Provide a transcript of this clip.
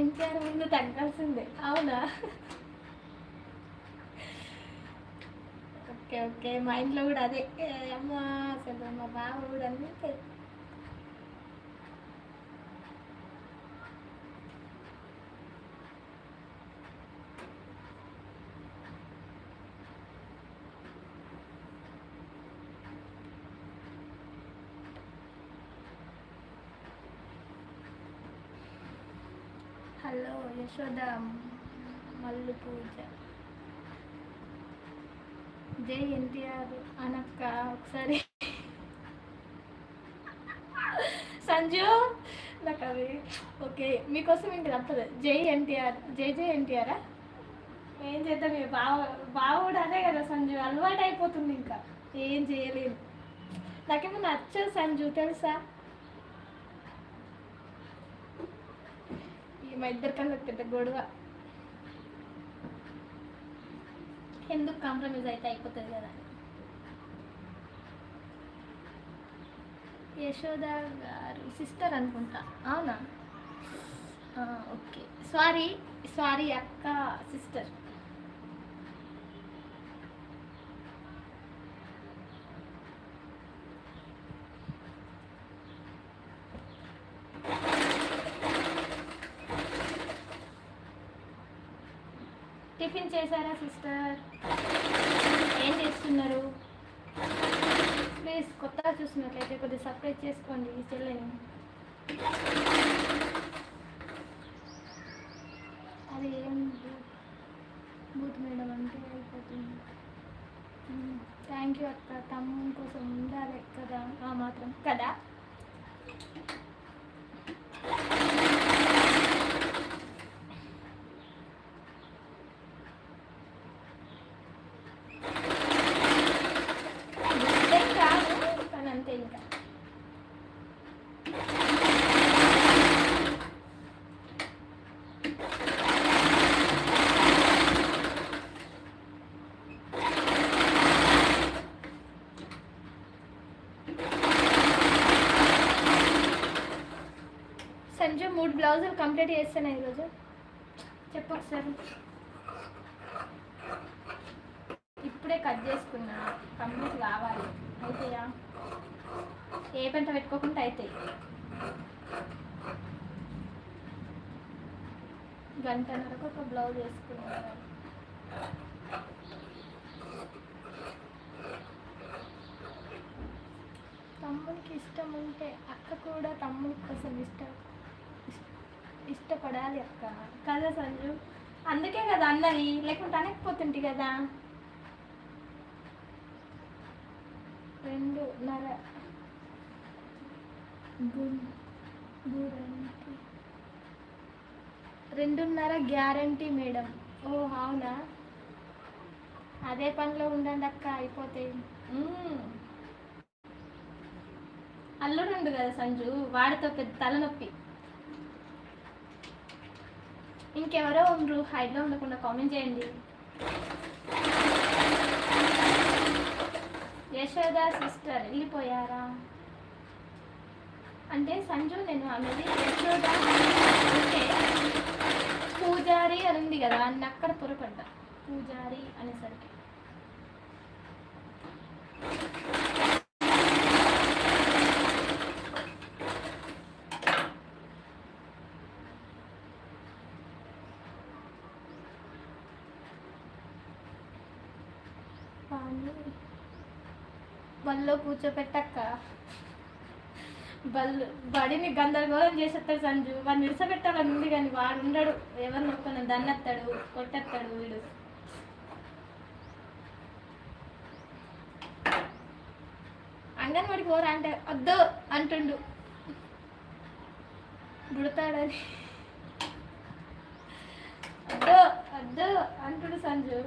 ఎన్టీఆర్ ముందు తగ్గాల్సిందే. అవునా? Okay okay, మా ఇంట్లో కూడా అదే. అమ్మ అసలు మా బావ కూడా అంతే. హలో యశోద మల్లు పూజ. జై ఎన్టీఆర్ అనక్క ఒకసారి. సంజు నాకు అది ఓకే, మీకోసం ఇంక తప్పదు. జై ఎన్టీఆర్, జై జై ఎన్టీఆరా. ఏం చేద్దాం, మీ బావ కూడా అదే కదా సంజు, అలవాటు అయిపోతుంది, ఇంకా ఏం చేయలేదు. నాకేమో నచ్చదు సంజు తెలుసా. మా ఇద్దరి కన్నా పెద్ద గొడవ. ఎందుకు కాంప్రమైజ్ అయితే అయిపోతుంది కదా. యశోద గారు సిస్టర్ అనుకుంటా. అవునా? ఓకే, సారీ సారీ అక్క, సిస్టర్. టిఫిన్ చేశారా సిస్టర్? ఏం చేస్తున్నారు? ప్లీజ్ కొత్తగా చూస్తున్నట్లయితే కొద్దిగా సబ్స్క్రైబ్ చేసుకోండి ఈ చెల్లెని. అది ఏం బూత్ మేడం అంటే అయిపోతుంది. థ్యాంక్ యూ అక్క, తమ్ముని కోసం ఉండాలి కదా ఆ మాత్రం కదా. సంజు 3 బ్లౌజులు కంప్లీట్ చేస్తాను ఈరోజు. చెప్పు ఒకసారి. ఇప్పుడే కట్ చేసుకున్నా, కంప్లీట్ కావాలి. అయితాయా? ఏ పంట పెట్టుకోకుండా అవుతాయి. గంటన్నరకు ఒక బ్లౌజ్ వేసుకున్నాను. తమ్ముడికి ఇష్టం ఉంటే అక్క కూడా తమ్ముడి కోసం ఇష్టపడాలి అక్క కదా సంజు. అందుకే కదా అన్నది, లేకుంటే అనకపోతుంటి కదా. 2.5 గ్యారంటీ మేడం. ఓ అవునా? అదే పనిలో ఉండండి అక్క, అయిపోతాయి. అల్లుడు ఉండు కదా సంజు, వాడితో పెద్ద తలనొప్పి. ఇంకెవరో ఉండరు, హైడ్లో ఉండకుండా కామెంట్ చేయండి. యశోద సిస్టర్ వెళ్ళిపోయారా అంటే సంజు, నేను అన్నది యశోద అంటే పూజారి అని ఉంది కదా, అన్న అక్కడ పొరపడ్డా. పూజారి అనేసరికి బల్లో కూర్చోపెట్టక్క. బడిని గందరగోళం చేసేస్తాడు సంజు. వాడిని నిడిసపెట్టాలని ఉంది కానీ వాడు ఉండడు. ఎవరు నొక్కున్నా దన్నెత్తాడు, కొట్టేస్తాడు వీడు. అంగన్వాడికి పోరా అంటే వద్దు అంటుండు, బుడతాడని. వద్దు వద్దు అంటుడు సంజు.